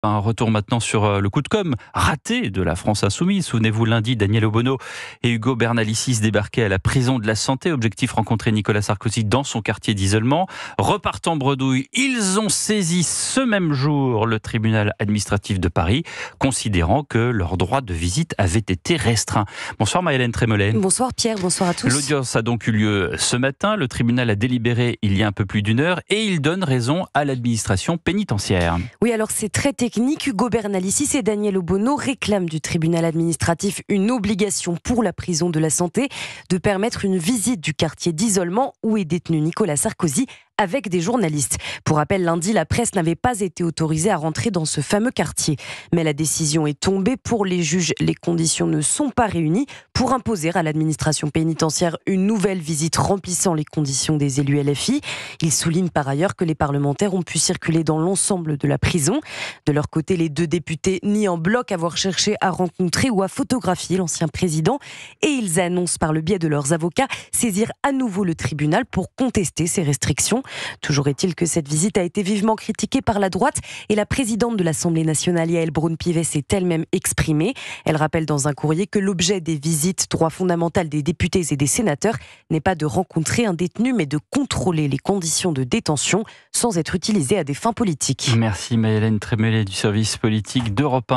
Un retour maintenant sur le coup de com' raté de la France insoumise. Souvenez-vous, lundi, Daniel Obono et Ugo Bernalicis débarquaient à la prison de la Santé. Objectif, rencontrer Nicolas Sarkozy dans son quartier d'isolement. Repartant bredouille, ils ont saisi ce même jour le tribunal administratif de Paris, considérant que leur droit de visite avait été restreint. Bonsoir Maëlène Trémollet. Bonsoir Pierre, bonsoir à tous. L'audience a donc eu lieu ce matin. Le tribunal a délibéré il y a un peu plus d'une heure et il donne raison à l'administration pénitentiaire. Oui, alors c'est très technique. Hugo Bernalicis et Daniel Obono réclament du tribunal administratif une obligation pour la prison de la Santé de permettre une visite du quartier d'isolement où est détenu Nicolas Sarkozy avec des journalistes. Pour rappel, lundi, la presse n'avait pas été autorisée à rentrer dans ce fameux quartier. Mais la décision est tombée pour les juges. Les conditions ne sont pas réunies pour imposer à l'administration pénitentiaire une nouvelle visite remplissant les conditions des élus LFI. Ils soulignent par ailleurs que les parlementaires ont pu circuler dans l'ensemble de la prison. De leur côté, les deux députés nient en bloc avoir cherché à rencontrer ou à photographier l'ancien président. Et ils annoncent par le biais de leurs avocats saisir à nouveau le tribunal pour contester ces restrictions. Toujours est-il que cette visite a été vivement critiquée par la droite et la présidente de l'Assemblée nationale, Yaël Braun-Pivet, s'est elle-même exprimée. Elle rappelle dans un courrier que l'objet des visites, droit fondamental des députés et des sénateurs, n'est pas de rencontrer un détenu, mais de contrôler les conditions de détention sans être utilisé à des fins politiques. Merci Maëlène Trémollet du service politique d'Europe 1.